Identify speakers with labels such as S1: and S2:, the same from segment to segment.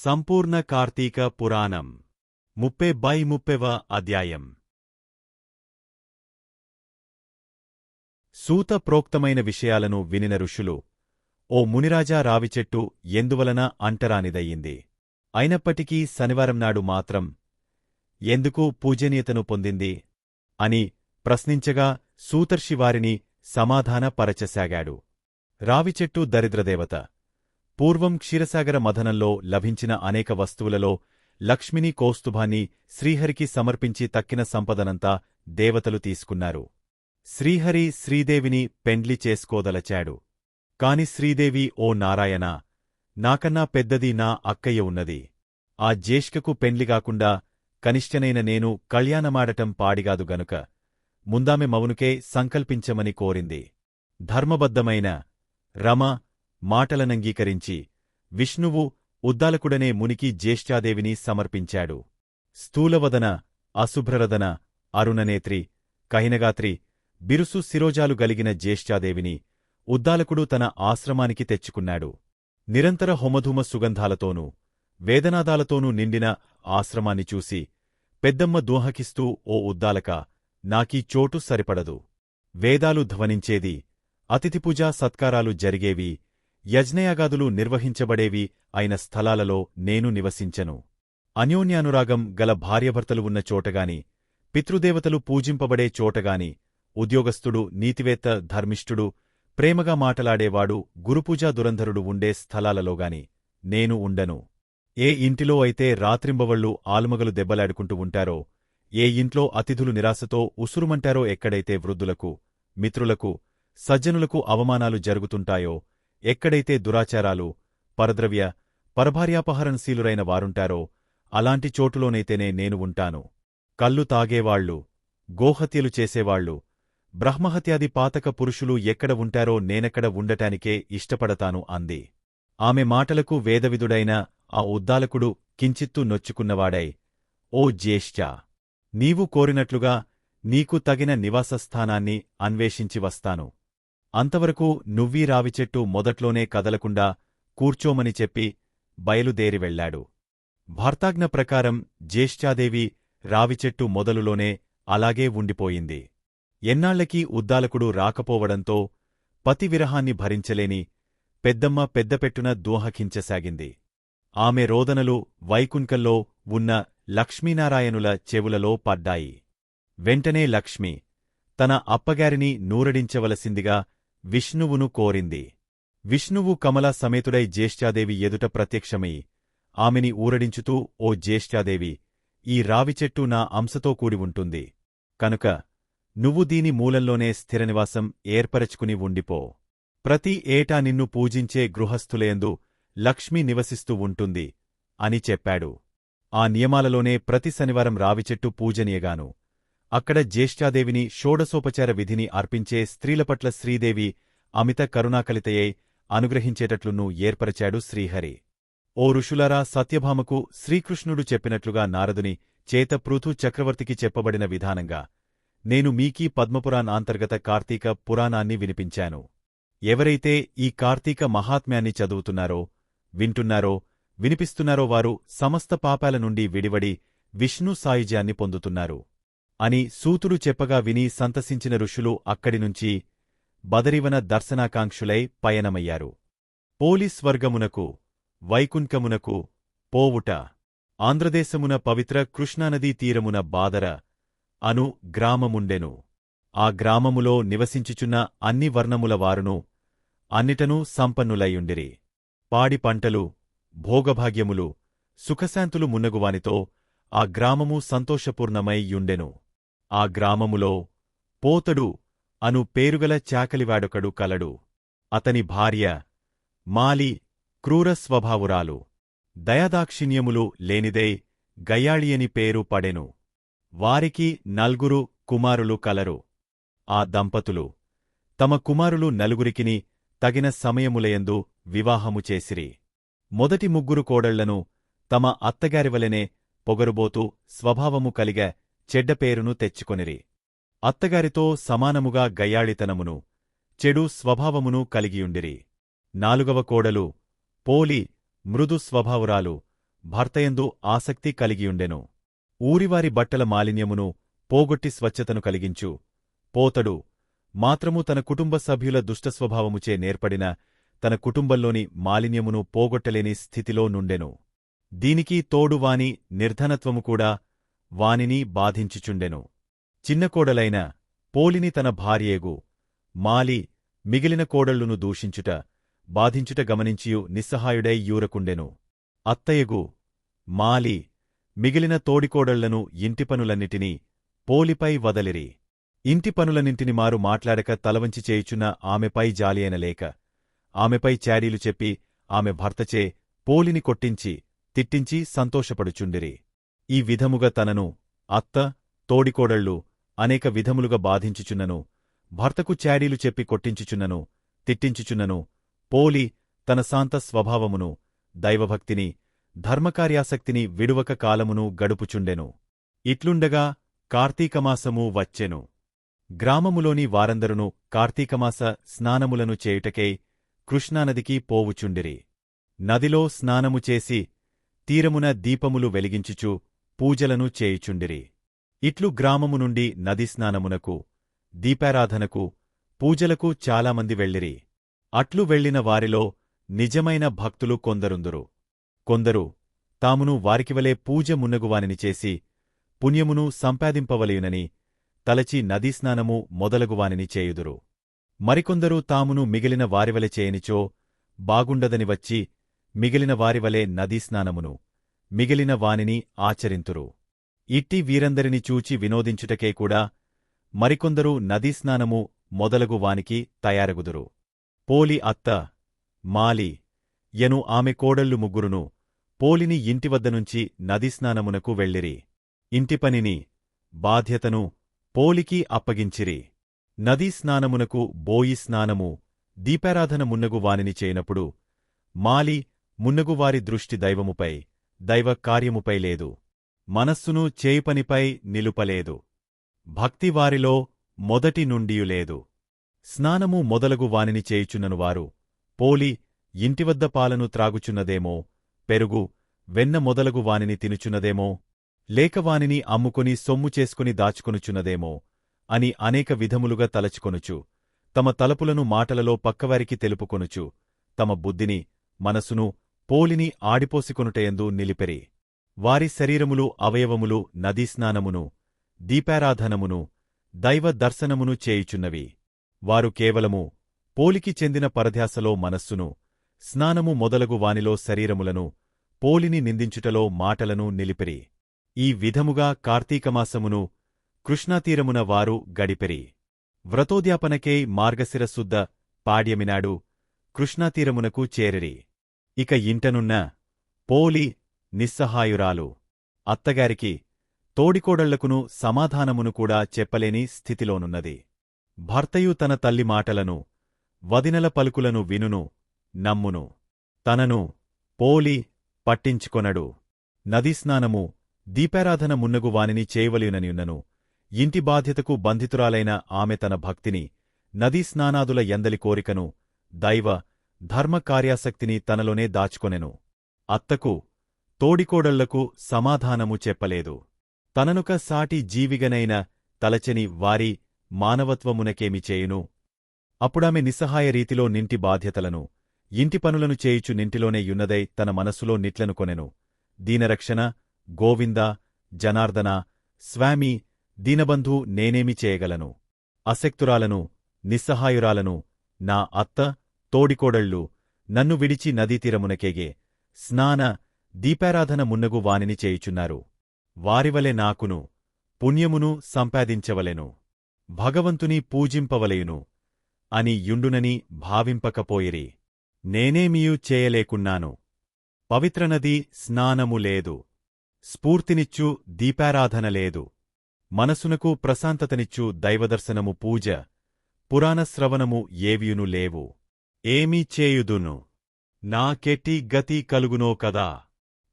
S1: సంపూర్ణ కార్తీక పురాణం 30/30వ అధ్యాయం. సూత ప్రోక్తమైన విషయాలను వినిన ఋషులు, ఓ మునిరాజా, రావిచెట్టు ఎందువలన అంటరానిదయ్యింది? అయినప్పటికీ శనివారం నాడు మాత్రం ఎందుకు పూజనీయతను పొందింది అని ప్రశ్నించగా సూతర్షి వారిని సమాధానపరచసాగాడు. రావిచెట్టు దరిద్రదేవత. పూర్వం క్షీరసాగర మథనంలో లభించిన అనేక వస్తువులలో లక్ష్మిని, కౌస్తుభాన్ని శ్రీహరికి సమర్పించి తక్కిన సంపదనంతా దేవతలు తీసుకున్నారు. శ్రీహరి శ్రీదేవిని పెండ్లి చేసుకోదలచాడు. కాని శ్రీదేవి, ఓ నారాయణా, నాకన్నా పెద్దది నా అక్కయ్య ఉన్నది. ఆ జ్యేష్ఠకు పెండ్లిగాకుండా కనిష్టనైన నేను కళ్యాణమాడటం పాడిగాదు గనుక ముందామె మౌనుకే సంకల్పించమని కోరింది. ధర్మబద్ధమైన రమ మాటలనంగీకరించి విష్ణువు ఉద్దాలకుడనే మునికి జ్యేష్ఠాదేవిని సమర్పించాడు. స్థూలవదన, అశుభ్రరదన, అరుణనేత్రి, కహినగాత్రి, బిరుసు శిరోజాలు గలిగిన జ్యేష్ఠాదేవిని ఉద్దాలకుడు తన ఆశ్రమానికి తెచ్చుకున్నాడు. నిరంతర హోమధూమ సుగంధాలతోనూ వేదనాదాలతోనూ నిండిన ఆశ్రమాన్ని చూసి పెద్దమ్మ దోహకిస్తూ, ఓ ఉద్దాలకా, నాకీ చోటు సరిపడదు. వేదాలు ధ్వనించేది, అతిథిపూజా సత్కారాలు జరిగేవి, యజ్ఞయాగాదులు నిర్వహించబడేవి అయిన స్థలాలలో నేను నివసించను. అన్యోన్యానురాగం గల భార్యభర్తలు ఉన్న చోటగాని, పితృదేవతలు పూజింపబడే చోటగాని, ఉద్యోగస్థుడు, నీతివేత్త, ధర్మిష్ఠుడు, ప్రేమగా మాటలాడేవాడు, గురుపూజా దురంధరుడు ఉండే స్థలాలలోగాని నేను ఉండను. ఏ ఇంటిలో అయితే రాత్రింబవళ్లు ఆలుమగలు దెబ్బలాడుకుంటూ ఉంటారో, ఏ ఇంట్లో అతిథులు నిరాశతో ఉసురుమంటారో, ఎక్కడైతే వృద్ధులకు, మిత్రులకు, సజ్జనులకు అవమానాలు జరుగుతుంటాయో, ఎక్కడైతే దురాచారాలు, పరద్రవ్య, పరభార్యాపహరణశీలురైన వారుంటారో, అలాంటి చోటులోనైతేనే నేను ఉంటాను. కళ్ళు తాగేవాళ్లు, గోహత్యలు చేసేవాళ్లు, బ్రహ్మహత్యాది పాతక పురుషులు ఎక్కడ ఉంటారో నేనెక్కడ ఉండటానికే ఇష్టపడతాను అంది. ఆమె మాటలకు వేదవిదుడైన ఆ ఉద్దాలకుడు కించిత్తు నొచ్చుకున్నవాడై, ఓ జ్యేష్ఠా, నీవు కోరినట్లుగా నీకు తగిన నివాసస్థానాన్ని అన్వేషించి వస్తాను. అంతవరకు నువ్వీ రావిచెట్టు మొదట్లోనే కదలకుండా కూర్చోమని చెప్పి బయలుదేరి వెళ్లాడు. భర్తాజ్ఞ ప్రకారం జ్యేష్ఠాదేవి రావిచెట్టు మొదలులోనే అలాగే ఉండిపోయింది. ఎన్నాళ్లకీ ఉద్దాలకుడు రాకపోవడంతో పతివిరహాన్ని భరించలేని పెద్దమ్మ పెద్దపెట్టున దోహకించసాగింది. ఆమె రోదనలు వైకుంఠంలో ఉన్న లక్ష్మీనారాయణుల చెవులలో పడ్డాయి. వెంటనే లక్ష్మి తన అప్పగారిని నూరడించవలసిందిగా విష్ణువును కోరింది. విష్ణువు కమలా సమేతుడై జ్యేష్ఠాదేవి ఎదుట ప్రత్యక్షమై ఆమెని ఊరడించుతూ, ఓ జ్యేష్ఠాదేవి, ఈ రావిచెట్టు నా అంశతో కూడి ఉంటుంది కనుక నువ్వు దీని మూలంలోనే స్థిరనివాసం ఏర్పరచుకుని ఉండిపో. ప్రతి ఏటా నిన్ను పూజించే గృహస్థులయందు లక్ష్మి నివసిస్తూ ఉంటుంది అని చెప్పాడు. ఆ నియమాలలోనే ప్రతి శనివారం రావిచెట్టు పూజనీయగాను అక్కడ జ్యేష్ఠాదేవిని షోడశోపచార విధిని అర్పించే స్త్రీలపట్ల శ్రీదేవి అమిత కరుణాకలితయై అనుగ్రహించేటట్లును ఏర్పరచాడు శ్రీహరి. ఓ ఋషులారా, సత్యభామకు శ్రీకృష్ణుడు చెప్పినట్లుగా నారదుని చేత పృథు చక్రవర్తికి చెప్పబడిన విధానంగా నేను మీకీ పద్మపురాణ అంతర్గత కార్తీక పురాణాన్ని వినిపించాను. ఎవరైతే ఈ కార్తీక మహాత్మ్యాన్ని చదువుతున్నారో, వింటున్నారో, వినిపిస్తున్నారో వారు సమస్త పాపాల నుండి విడివడి విష్ణు సాయుజ్యాన్ని పొందుతున్నారు అని సూతుడు చెప్పగా విని సంతసించిన ఋషులు అక్కడినుంచి బదరివన దర్శనాకాంక్షులై పయనమయ్యారు. పోలీస్వర్గమునకు, వైకుంఠమునకు పోవుట. ఆంధ్రదేశమున పవిత్ర కృష్ణానదీ తీరమున బాదర అను గ్రామముండెను. ఆ గ్రామములో నివసించుచున్న అన్ని వర్ణముల వారును అన్నిటనూ సంపన్నులైయుండిరి. పాడి పంటలు, భోగభాగ్యములు, సుఖశాంతులు మున్నగువానితో ఆ గ్రామము సంతోషపూర్ణమై యుండెను. ఆ గ్రామములో పోతడు అను పేరుగల చాకలివాడొకడు కలడు. అతని భార్య మాలి క్రూర స్వభావురాలు, దయాదాక్షిణ్యములు లేనిదై గయ్యాళియని పేరు పడెను. వారికి 4 కుమారులు కలరు. ఆ దంపతులు తమ కుమారులు 4కిని తగిన సమయములయందు వివాహము చేసిరి. మొదటి 3 కోడళ్లను తమ అత్తగారివలెనే పొగరుబోతూ స్వభావము కలిగ చెడ్డపేరును తెచ్చుకొనిరి. అత్తగారితో సమానముగా గయ్యాళితనమును, చెడు స్వభావమును కలిగియుండిరి. 4వ కోడలు పోలి మృదు స్వభావురాలు, భర్తయందు ఆసక్తి కలిగియుండెను. ఊరివారి బట్టల మాలిన్యమును పోగొట్టి స్వచ్ఛతను కలిగించు. పోతడు మాత్రము తన కుటుంబ సభ్యుల దుష్టస్వభావముచే నేర్పడిన తన కుటుంబంలోని మాలిన్యమును పోగొట్టలేని స్థితిలో నుండెను. దీనికి తోడు వాని నిర్ధనత్వము కూడా వానిని బాధించుచుండెను. చిన్న కోడలైన పోలిని తన భార్యేగు మాలి మిగిలిన కోడళ్లును దూషించుట బాధించుట గమనించియు నిస్సహాయుడై యూరకుండెను. అత్తయగు మాలి మిగిలిన తోడికోడళ్లను ఇంటిపనులన్నిటినీ పోలిపై వదలిరి. ఇంటి పనులన్నింటిని మారు మాట్లాడక తలవంచి చేయుచున్న ఆమెపై జాలియైన లేక ఆమెపై చాడీలు చెప్పి ఆమె భర్తచే పోలిని కొట్టించి తిట్టించి సంతోషపడుచుండిరి. ఈ విధముగా తనను అత్త తోడికోడళ్ళు అనేక విధములుగా బాధించుచున్నను, భర్తకు చాడీలు చెప్పి కొట్టించుచున్నను, తిట్టించుచున్నను, పోలి తన శాంత స్వభావమును, దైవభక్తిని, ధర్మకార్యాసక్తిని విడువక కాలమును గడుపుచుండెను. ఇట్లుండగా కార్తీకమాసము వచ్చెను. గ్రామములోని వారందరును కార్తీకమాస స్నానములను చేయుటకై కృష్ణానదికి పోవుచుండిరి. నదిలో స్నానము చేసి తీరమున దీపములు వెలిగించుచు పూజలను చేయుచుండిరి. ఇట్లు గ్రామము నుండి నదీ స్నానమునకు, దీపారాధనకు, పూజలకు చాలామంది వెళ్ళిరి. అట్లు వెళ్లిన వారిలో నిజమైన భక్తులు కొందరుందురు. కొందరు తామును వారికివలే పూజ మున్నగువానిని చేసి పుణ్యమును సంపాదింపవలయునని తలచి నదీస్నానము మొదలగువానిని చేయుదురు. మరికొందరు తామును మిగిలిన వారివలె చేయనిచో బాగుండదని వచ్చి మిగిలిన వారివలె నదీస్నానమును మిగిలిన వానిని ఆచరింతురు. ఇట్టి వీరందరిని చూచి వినోదించుటకే కూడా మరికొందరు నదీస్నానము మొదలగు వానికి తయారగుదురు. పోలి అత్త మాలి యను ఆమె కోడళ్ళు ముగ్గురును పోలిని ఇంటివద్దనుంచి నదీస్నానమునకు వెళ్ళిరి. ఇంటిపనిని బాధ్యతను పోలికి అప్పగించిరి. నదీస్నానమునకు బోయి స్నానము, దీపారాధన మున్నగు వానిని చేయనప్పుడు మాలి మున్నగువారి దృష్టి దైవముపై, దైవ కార్యముపై లేదు. మనస్సును చేయుపనిపై నిలుపలేదు. భక్తివారిలో మొదటి నుండియులేదు. స్నానము మొదలగు వానిని చేయుచున్నను వారు పోలి ఇంటివద్ద పాలను త్రాగుచున్నదేమో, పెరుగు, వెన్న మొదలగు వానిని తినుచున్నదేమో, లేక వానిని అమ్ముకొని సొమ్ము చేసుకుని దాచుకొనుచున్నదేమో అని అనేక విధములుగా తలచుకొనుచు, తమ తలపులను మాటలలో పక్కవారికి తెలుపుకొనుచు, తమ బుద్ధిని, మనసును పోలిని ఆడిపోసికొనుటయందు నిలిపెరి. వారి శరీరములు అవయవములు నదీస్నానమును, దీపారాధనమును, దైవ దర్శనమును చేయుచున్నవి. వారు కేవలము పోలికి చెందిన పరధ్యాసలో మనస్సును, స్నానము మొదలగు వానిలో శరీరములను, పోలిని నిందించుటలో మాటలను నిలిపిరి. ఈ విధముగా కార్తీకమాసమును కృష్ణాతీరమున వారు గడిపెరి. వ్రతోద్యాపనకై మార్గశిరశుద్ధ పాడ్యమినాడు కృష్ణాతీరమునకు చేరిరి. ఇక ఇంటనున్న పోలి నిస్సహాయురాలు. అత్తగారికి, తోడికోడళ్లకును సమాధానమును కూడా చెప్పలేని స్థితిలోనున్నది. భర్తయు తన తల్లి మాటలను, వదినల పలుకులను వినును, నమ్మును. తనను పోలి పట్టించుకొనడు. నదీస్నానము, దీపారాధన మున్నగు వానిని చేయవలయుననియున్నను. ఇంటి బాధ్యతకు బంధితురాలైన ఆమె తన భక్తిని, నదీస్నానాదుల ఎందలి కోరికను, దైవ, ధర్మ కార్యాసక్తిని తనలోనే దాచుకొనెను. అత్తకు, తోడికోడళ్లకు సమాధానము చెప్పలేదు. తననుక సాటి జీవిగనైన తలచని వారి మానవత్వమునకేమి చేయును? అప్పుడామె నిస్సహాయ రీతిలో నింటి బాధ్యతలను, ఇంటి పనులను చేయుచు నింటిలోనే యున్నదై తన మనస్సులో నిట్లను కొనెను. దీనరక్షణ, గోవింద, జనార్దన, స్వామి, దీనబంధు నేనేమి చేయగలను? అశక్తురాలను, నిస్సహాయురాలను నా అత్త, తోడికోడళ్ళు నన్ను విడిచి నదీతీరమునకేగే స్నాన, దీపారాధన మున్నగు వానిని చేయుచున్నారు. వారివలె నాకును పుణ్యమును సంపాదించవలెను, భగవంతుని పూజింపవలయును అని యుండునని భావింపకపోయిరి. నేనేమియూ చేయలేకున్నాను. పవిత్రనది స్నానము లేదు, స్ఫూర్తినిచ్చు దీపారాధన లేదు, మనసునకు ప్రశాంతతనిచ్చు దైవదర్శనము పూజ, పురాణశ్రవణము ఏవియును లేవు. ఏమీ చేయుదును? నాకెట్టి గతి కలుగునో కదా?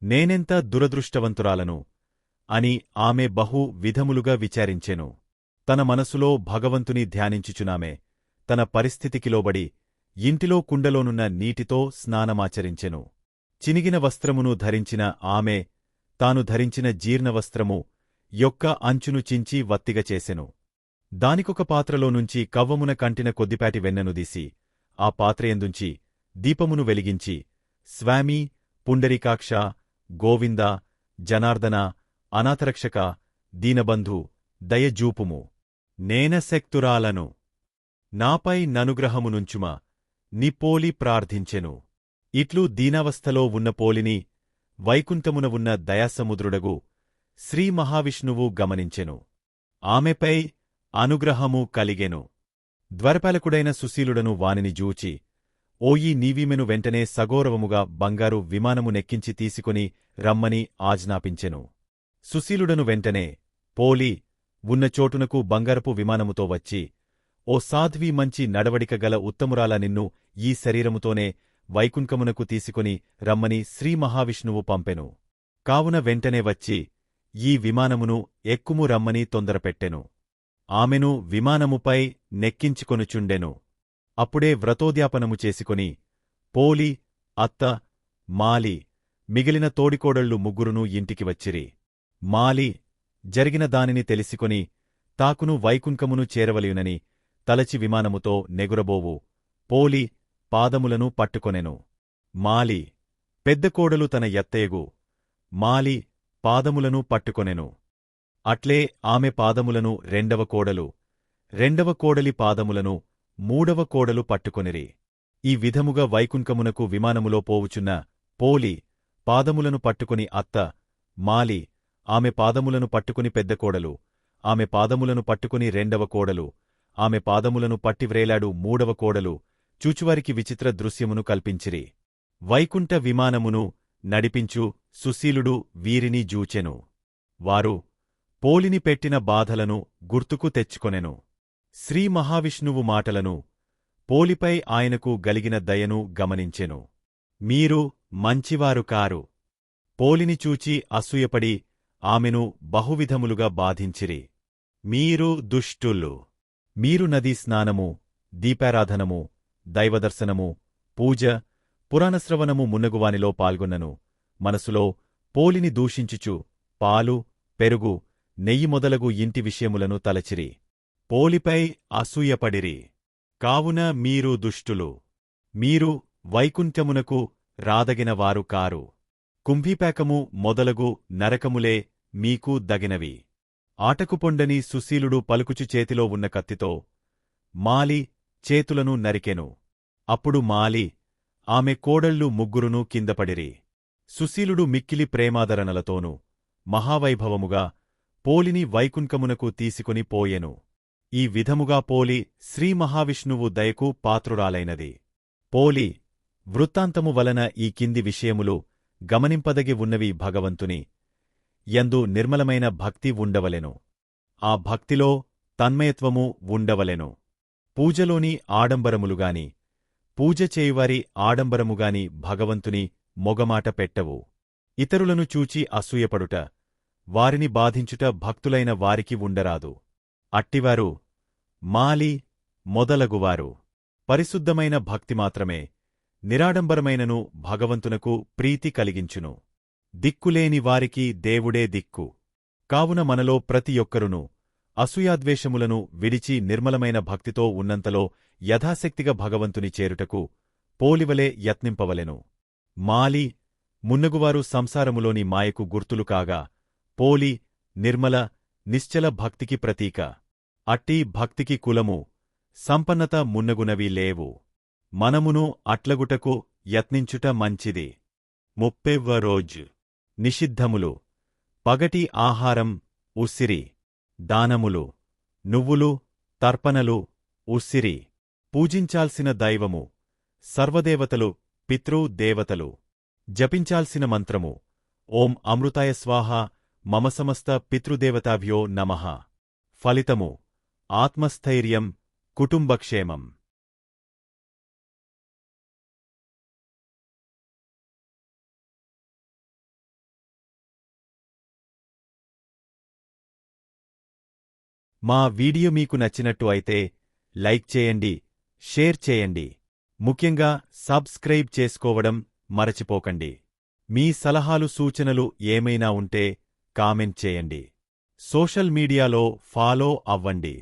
S1: నేనెంత దురదృష్టవంతురాలను అని ఆమె బహు విధములుగా విచారించెను. తన మనసులో భగవంతుని ధ్యానించుచునామె తన పరిస్థితికిలోబడి ఇంటిలో కుండలోనున్న నీటితో స్నానమాచరించెను. చినిగిన వస్త్రమును ధరించిన ఆమె తాను ధరించిన జీర్ణవస్త్రము యొక్క అంచును చించి వత్తిగ చేసెను. దానికొక పాత్రలోనుంచి కవ్వమున కంటిన కొద్దిపాటి వెన్నను దీసి ఆ పాత్రయందుంచి దీపమును వెలిగించి, స్వామీ, పుండరీకాక్ష, గోవింద, జనార్దన, అనాథరక్షక, దీనబంధు, దయజూపుము, నేనశక్తురాలను, నాపై ననుగ్రహమునుంచుమ ని పోలి ప్రార్థించెను. ఇట్లు దీనావస్థలో ఉన్న పోలిని వైకుంఠమున ఉన్న దయాసముద్రుడగు శ్రీ మహావిష్ణువు గమనించెను. ఆమెపై అనుగ్రహము కలిగెను. ద్వారపాలకుడైన సుశీలుడను వానిని జూచి, ఓయి నీవీమెను వెంటనే సగౌరవముగా బంగారు విమానము నెక్కించి తీసుకొని రమ్మని ఆజ్ఞాపించెను. సుశీలుడను వెంటనే పోలి ఉన్న చోటునకు బంగారపు విమానముతో వచ్చి, ఓ సాధ్వీ, మంచి నడవడిక గల ఉత్తమురాల, నిన్ను ఈ శరీరముతోనే వైకుంఠమునకు తీసుకొని రమ్మని శ్రీ మహావిష్ణువు పంపెను. కావున వెంటనే వచ్చి ఈ విమానమును ఎక్కుము రమ్మని తొందరపెట్టెను. ఆమెను విమానముపై నెక్కించుకొనుచుండెను. అప్పుడే వ్రతోద్యాపనము చేసుకొని పోలి, అత్త, మాలి, మిగిలిన తోడికోడళ్ళు ముగ్గురునూ ఇంటికి వచ్చిరి. మాలి జరిగిన దానిని తెలిసికొని తాకును వైకుంఠమును చేరవలయునని తలచి విమానముతో నెగురబోవు పోలి పాదములను పట్టుకొనెను. మాలి పెద్ద కోడలు తన ఎత్తయగు మాలి పాదములను పట్టుకొనెను. అట్లే ఆమె పాదములను రెండవ కోడలి పాదములను మూడవ కోడలు పట్టుకొనిరి. ఈ విధముగా వైకుంఠమునకు విమానములో పోవుచున్న పోలి పాదములను పట్టుకుని అత్త, మాలి, ఆమె పాదములను పట్టుకుని పెద్ద కోడలు, ఆమె పాదములను పట్టుకుని రెండవ కోడలు, ఆమె పాదములను పట్టివ్రేలాడు మూడవ కోడలు చూచువారికి విచిత్ర దృశ్యమును కల్పించిరి. వైకుంఠ విమానమును నడిపించు సుశీలుడు వీరిని జూచెను. వారు పోలిని పెట్టిన బాధలను గుర్తుకు తెచ్చుకొనెను. శ్రీ మహావిష్ణువు మాటలను, పోలిపై ఆయనకు గలిగిన దయను గమనించెను. మీరు మంచివారు కారు. పోలిని చూచి అసూయపడి ఆమెను బహువిధములుగా బాధించిరి. మీరు దుష్టులు. మీరు నదీ స్నానము, దీపారాధనము, దైవదర్శనము, పూజ, పురాణశ్రవణము మున్నగువానిలో పాల్గొన్నను మనసులో పోలిని దూషించుచు పాలు, పెరుగు, నెయ్యి మొదలగు ఇంటి విషయములను తలచిరి. పోలిపై అసూయపడిరి. కావున మీరు దుష్టులు. మీరు వైకుంఠమునకు రాదగినవారు కారు. కుంభీపాకము మొదలగు నరకములే మీకు దగినవి. ఆటకుపొండని సుశీలుడు పలుకుచు చేతిలో ఉన్న కత్తితో మాలి చేతులను నరికెను. అప్పుడు మాలి, ఆమె కోడళ్ళు ముగ్గురునూ కిందపడిరి. సుశీలుడు మిక్కిలి ప్రేమాదరణలతోనూ మహావైభవముగా పోలిని వైకుంఠమునకు తీసుకొని పోయెను. ఈ విధముగా పోలి శ్రీ మహావిష్ణువు దయకు పాత్రురాలైనది. పోలి వృత్తాంతము వలన ఈ కింది విషయములు గమనింపదగి ఉన్నవి. భగవంతుని యందు నిర్మలమైన భక్తి ఉండవలెను. ఆ భక్తిలో తన్మయత్వము ఉండవలెను. పూజలోని ఆడంబరములుగాని, పూజ చేయువారి ఆడంబరముగాని భగవంతుని మొగమాట పెట్టవు. ఇతరులను చూచి అసూయపడుట, వారిని బాధించుట భక్తులైన వారికి ఉండరాదు. అట్టివారు మాలి మొదలగువారు. పరిశుద్ధమైన భక్తి మాత్రమే నిరాడంబరమైనను భగవంతునకు ప్రీతి కలిగించును. దిక్కులేని వారికి దేవుడే దిక్కు. కావున మనలో ప్రతి ఒక్కరును అసూయాద్వేషములను విడిచి నిర్మలమైన భక్తితో ఉన్నంతలో యథాశక్తిగా భగవంతుని చేరుటకు పోలివలే యత్నింపవలెను. మాలి మున్నగువారు సంసారములోని మాయకు గుర్తులు కాగా, పోలి నిర్మల నిశ్చల భక్తికి ప్రతీక. అట్టి భక్తికి కులము, సంపన్నత మున్నగునవి లేవు. మనమును అట్లగుటకు యత్నించుట మంచిది. 30వ రోజు. నిషిద్ధములు. పగటి ఆహారం ఉసిరి. దానములు, నువ్వులు, తర్పణలు ఉసిరి. పూజించాల్సిన దైవము సర్వదేవతలు, పితృదేవతలు. జపించాల్సిన మంత్రము ఓం అమృతాయ స్వాహ మమ సమస్త పితృదేవతాభ్యో నమః. ఫలితము ఆత్మస్థైర్యం, కుటుంబక్షేమం. మా వీడియో మీకు నచ్చినట్టు అయితే లైక్ చేయండి, షేర్ చేయండి. ముఖ్యంగా సబ్స్క్రైబ్ చేసుకోవడం మరచిపోకండి. మీ సలహాలు సూచనలు ఏమైనా ఉంటే కామెంట్ చేయండి. సోషల్ మీడియాలో ఫాలో అవ్వండి.